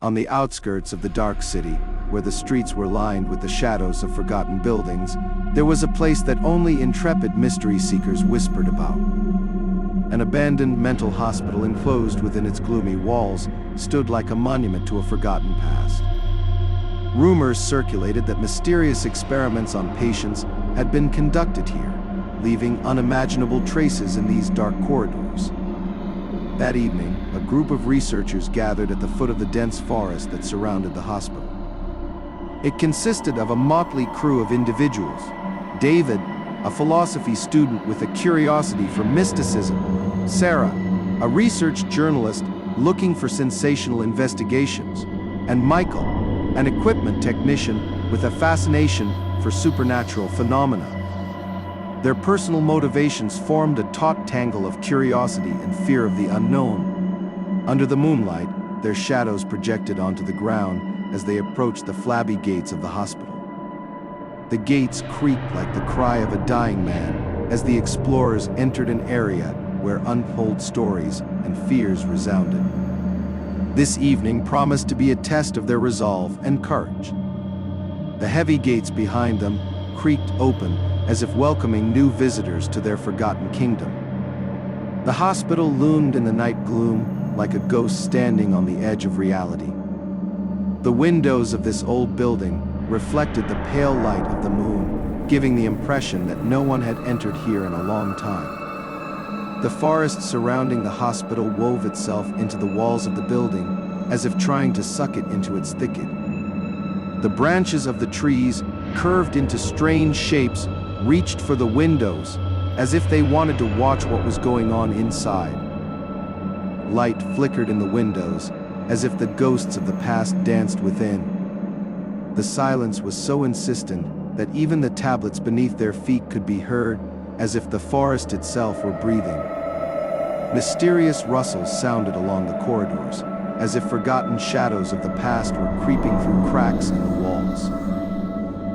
On the outskirts of the dark city, where the streets were lined with the shadows of forgotten buildings, there was a place that only intrepid mystery seekers whispered about. An abandoned mental hospital enclosed within its gloomy walls stood like a monument to a forgotten past. Rumors circulated that mysterious experiments on patients had been conducted here, leaving unimaginable traces in these dark corridors. That evening, a group of researchers gathered at the foot of the dense forest that surrounded the hospital. It consisted of a motley crew of individuals. David, a philosophy student with a curiosity for mysticism. Sarah, a research journalist looking for sensational investigations. And Michael, an equipment technician with a fascination for supernatural phenomena. Their personal motivations formed a taut tangle of curiosity and fear of the unknown. Under the moonlight, their shadows projected onto the ground as they approached the flabby gates of the hospital. The gates creaked like the cry of a dying man as the explorers entered an area where untold stories and fears resounded. This evening promised to be a test of their resolve and courage. The heavy gates behind them creaked open as if welcoming new visitors to their forgotten kingdom. The hospital loomed in the night gloom like a ghost standing on the edge of reality. The windows of this old building reflected the pale light of the moon, giving the impression that no one had entered here in a long time. The forest surrounding the hospital wove itself into the walls of the building, as if trying to suck it into its thicket. The branches of the trees, curved into strange shapes, reached for the windows, as if they wanted to watch what was going on inside. Light flickered in the windows, as if the ghosts of the past danced within. The silence was so insistent that even the tablets beneath their feet could be heard, as if the forest itself were breathing. Mysterious rustles sounded along the corridors, as if forgotten shadows of the past were creeping through cracks in the walls.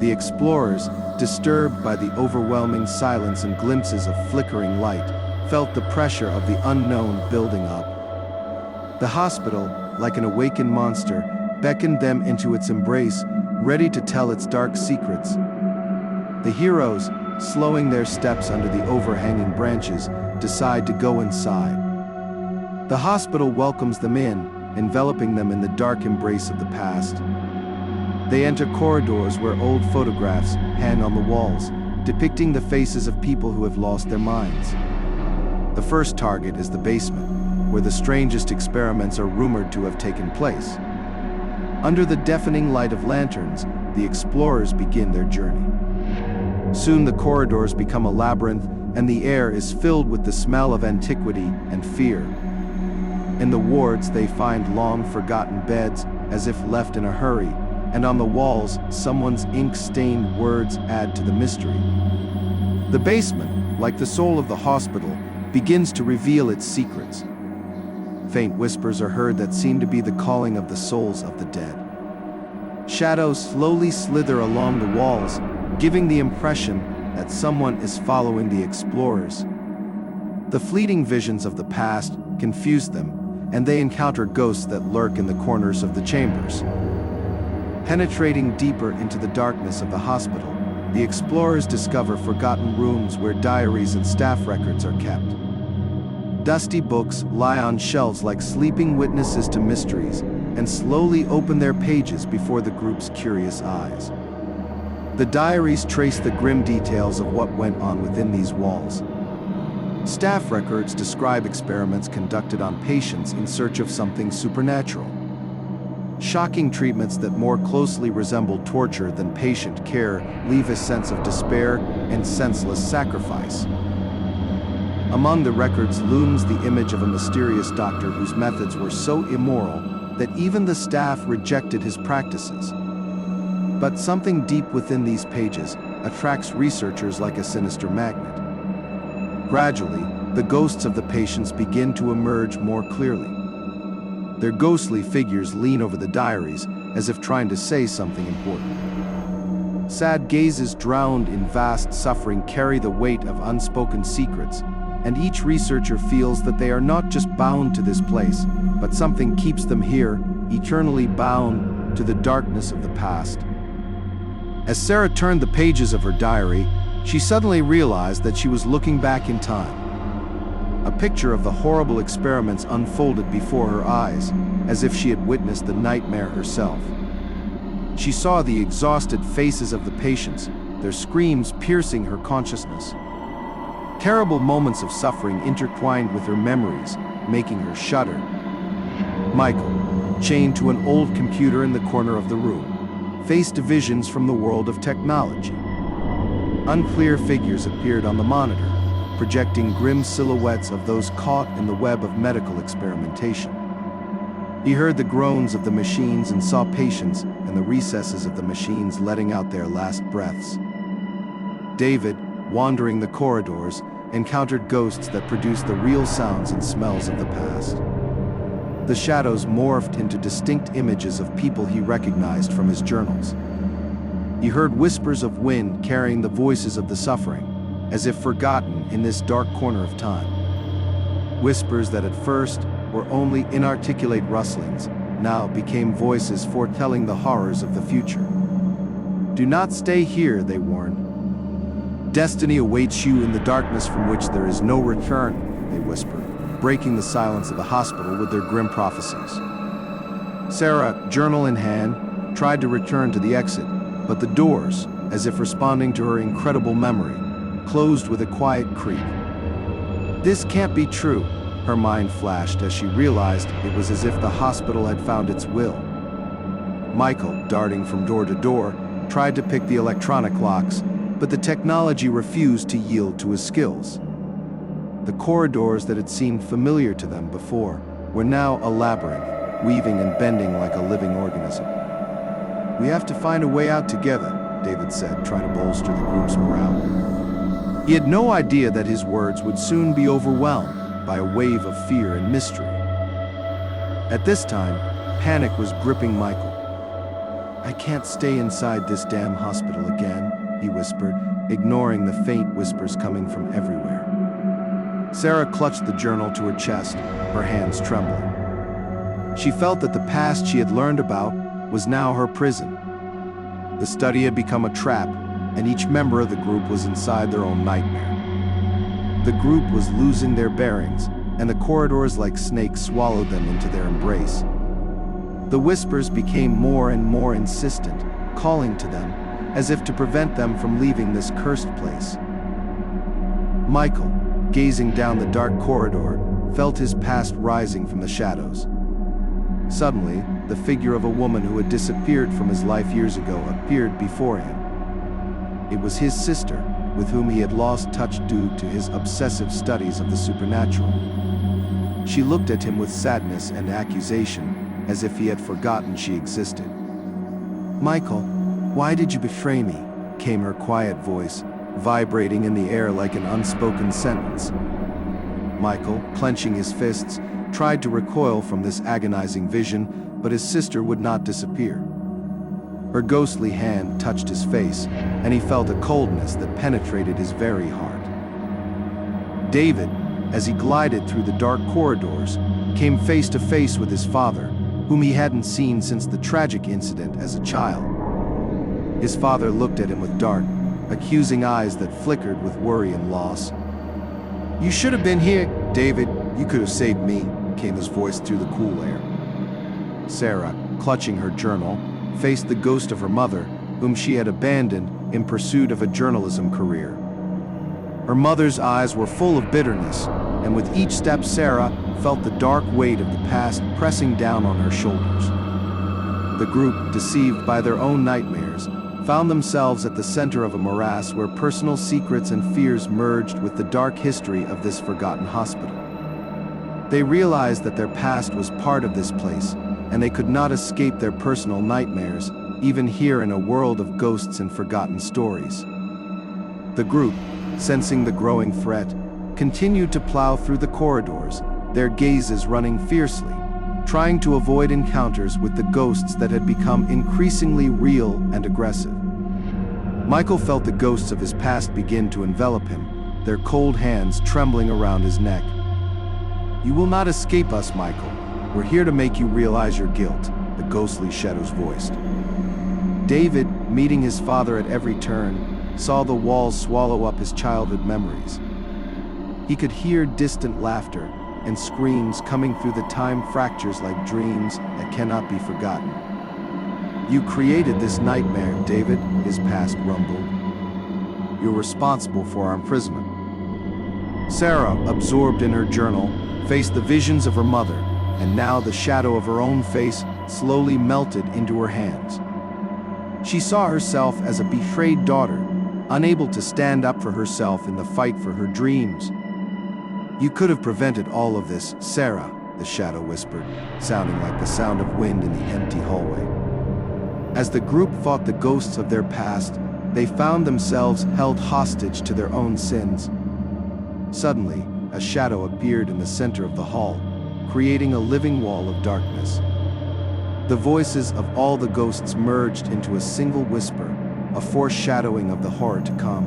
The explorers, disturbed by the overwhelming silence and glimpses of flickering light, felt the pressure of the unknown building up. The hospital, like an awakened monster, beckoned them into its embrace, ready to tell its dark secrets. The heroes, slowing their steps under the overhanging branches, decide to go inside. The hospital welcomes them in, enveloping them in the dark embrace of the past. They enter corridors where old photographs hang on the walls, depicting the faces of people who have lost their minds. The first target is the basement, where the strangest experiments are rumored to have taken place. Under the deafening light of lanterns, the explorers begin their journey. Soon the corridors become a labyrinth, and the air is filled with the smell of antiquity and fear. In the wards, they find long-forgotten beds, as if left in a hurry, and on the walls, someone's ink-stained words add to the mystery. The basement, like the soul of the hospital, begins to reveal its secrets. Faint whispers are heard that seem to be the calling of the souls of the dead. Shadows slowly slither along the walls, giving the impression that someone is following the explorers. The fleeting visions of the past confuse them, and they encounter ghosts that lurk in the corners of the chambers. Penetrating deeper into the darkness of the hospital, the explorers discover forgotten rooms where diaries and staff records are kept. Dusty books lie on shelves like sleeping witnesses to mysteries, and slowly open their pages before the group's curious eyes. The diaries trace the grim details of what went on within these walls. Staff records describe experiments conducted on patients in search of something supernatural. Shocking treatments that more closely resemble torture than patient care leave a sense of despair and senseless sacrifice. Among the records looms the image of a mysterious doctor whose methods were so immoral that even the staff rejected his practices. But something deep within these pages attracts researchers like a sinister magnet. Gradually, the ghosts of the patients begin to emerge more clearly. Their ghostly figures lean over the diaries as if trying to say something important. Sad gazes drowned in vast suffering carry the weight of unspoken secrets, and each researcher feels that they are not just bound to this place, but something keeps them here, eternally bound to the darkness of the past. As Sarah turned the pages of her diary, she suddenly realized that she was looking back in time. A picture of the horrible experiments unfolded before her eyes, as if she had witnessed the nightmare herself. She saw the exhausted faces of the patients, their screams piercing her consciousness. Terrible moments of suffering intertwined with her memories, making her shudder. Michael, chained to an old computer in the corner of the room, faced visions from the world of technology. Unclear figures appeared on the monitor, projecting grim silhouettes of those caught in the web of medical experimentation. He heard the groans of the machines and saw patients in the recesses of the machines letting out their last breaths. David, wandering the corridors, encountered ghosts that produced the real sounds and smells of the past. The shadows morphed into distinct images of people he recognized from his journals. He heard whispers of wind carrying the voices of the suffering, as if forgotten in this dark corner of time. Whispers that at first were only inarticulate rustlings, now became voices foretelling the horrors of the future. "Do not stay here," they warned. "Destiny awaits you in the darkness from which there is no return," they whispered, breaking the silence of the hospital with their grim prophecies. Sarah, journal in hand, tried to return to the exit, but the doors, as if responding to her incredible memory, closed with a quiet creak. This can't be true, her mind flashed as she realized it was as if the hospital had found its will. Michael, darting from door to door, tried to pick the electronic locks, but the technology refused to yield to his skills. The corridors that had seemed familiar to them before were now a labyrinth, weaving and bending like a living organism. "We have to find a way out together," David said, trying to bolster the group's morale. He had no idea that his words would soon be overwhelmed by a wave of fear and mystery. At this time, panic was gripping Michael. "I can't stay inside this damn hospital again," he whispered, ignoring the faint whispers coming from everywhere. Sarah clutched the journal to her chest, her hands trembling. She felt that the past she had learned about was now her prison. The study had become a trap, and each member of the group was inside their own nightmare. The group was losing their bearings, and the corridors like snakes swallowed them into their embrace. The whispers became more and more insistent, calling to them, as if to prevent them from leaving this cursed place. Michael, gazing down the dark corridor, felt his past rising from the shadows. Suddenly, the figure of a woman who had disappeared from his life years ago appeared before him. It was his sister, with whom he had lost touch due to his obsessive studies of the supernatural. She looked at him with sadness and accusation, as if he had forgotten she existed. "Michael, why did you betray me?" came her quiet voice, vibrating in the air like an unspoken sentence. Michael, clenching his fists, tried to recoil from this agonizing vision, but his sister would not disappear. Her ghostly hand touched his face, and he felt a coldness that penetrated his very heart. David, as he glided through the dark corridors, came face to face with his father, whom he hadn't seen since the tragic incident as a child. His father looked at him with dark, accusing eyes that flickered with worry and loss. "You should have been here, David. You could have saved me," came his voice through the cool air. Sarah, clutching her journal, faced the ghost of her mother, whom she had abandoned in pursuit of a journalism career. Her mother's eyes were full of bitterness, and with each step Sarah felt the dark weight of the past pressing down on her shoulders. The group, deceived by their own nightmares, found themselves at the center of a morass where personal secrets and fears merged with the dark history of this forgotten hospital. They realized that their past was part of this place, and they could not escape their personal nightmares, even here in a world of ghosts and forgotten stories. The group, sensing the growing threat, continued to plow through the corridors, their gazes running fiercely, trying to avoid encounters with the ghosts that had become increasingly real and aggressive. Michael felt the ghosts of his past begin to envelop him, their cold hands trembling around his neck. "You will not escape us, Michael. We're here to make you realize your guilt," ghostly shadows voiced. David, meeting his father at every turn, saw the walls swallow up his childhood memories. He could hear distant laughter and screams coming through the time fractures like dreams that cannot be forgotten. "You created this nightmare, David," his past rumbled. "You're responsible for our imprisonment." Sarah, absorbed in her journal, faced the visions of her mother, and now the shadow of her own face slowly melted into her hands. She saw herself as a betrayed daughter, unable to stand up for herself in the fight for her dreams. "You could have prevented all of this, Sarah," the shadow whispered, sounding like the sound of wind in the empty hallway. As the group fought the ghosts of their past, they found themselves held hostage to their own sins. Suddenly, a shadow appeared in the center of the hall, creating a living wall of darkness. The voices of all the ghosts merged into a single whisper, a foreshadowing of the horror to come.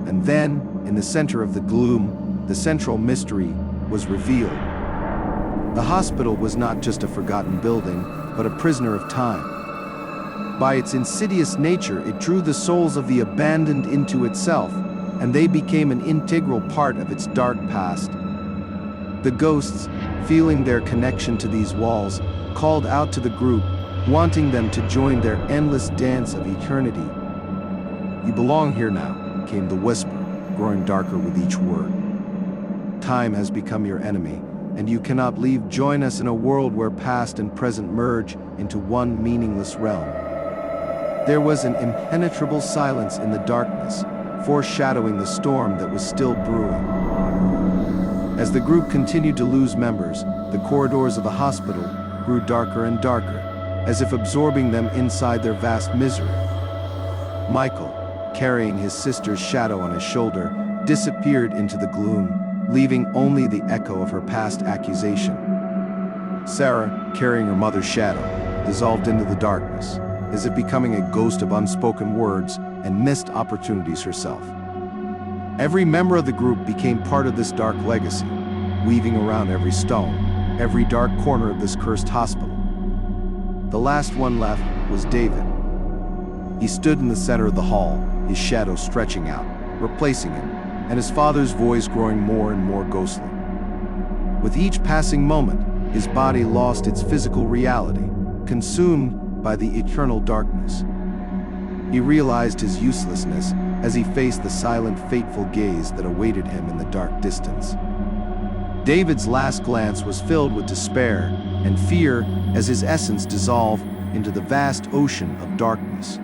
And then, in the center of the gloom, the central mystery was revealed. The hospital was not just a forgotten building, but a prisoner of time. By its insidious nature, it drew the souls of the abandoned into itself, and they became an integral part of its dark past. The ghosts, feeling their connection to these walls, called out to the group, wanting them to join their endless dance of eternity. "You belong here now," came the whisper, growing darker with each word. "Time has become your enemy, and you cannot leave. Join us in a world where past and present merge into one meaningless realm." There was an impenetrable silence in the darkness, foreshadowing the storm that was still brewing. As the group continued to lose members, the corridors of the hospital grew darker and darker, as if absorbing them inside their vast misery. Michael, carrying his sister's shadow on his shoulder, disappeared into the gloom, leaving only the echo of her past accusation. Sarah, carrying her mother's shadow, dissolved into the darkness, as if becoming a ghost of unspoken words and missed opportunities herself. Every member of the group became part of this dark legacy, weaving around every stone, every dark corner of this cursed hospital. The last one left was David. He stood in the center of the hall, his shadow stretching out, replacing him, and his father's voice growing more and more ghostly. With each passing moment, his body lost its physical reality, consumed by the eternal darkness. He realized his uselessness as he faced the silent, fateful gaze that awaited him in the dark distance. David's last glance was filled with despair and fear as his essence dissolved into the vast ocean of darkness.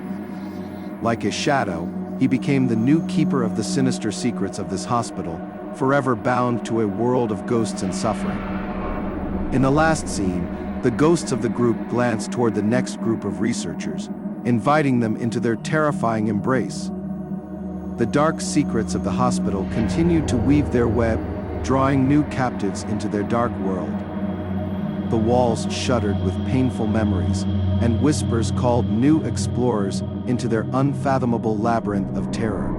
Like a shadow, he became the new keeper of the sinister secrets of this hospital, forever bound to a world of ghosts and suffering. In the last scene, the ghosts of the group glanced toward the next group of researchers, inviting them into their terrifying embrace. The dark secrets of the hospital continued to weave their web, drawing new captives into their dark world. The walls shuddered with painful memories, and whispers called new explorers into their unfathomable labyrinth of terror.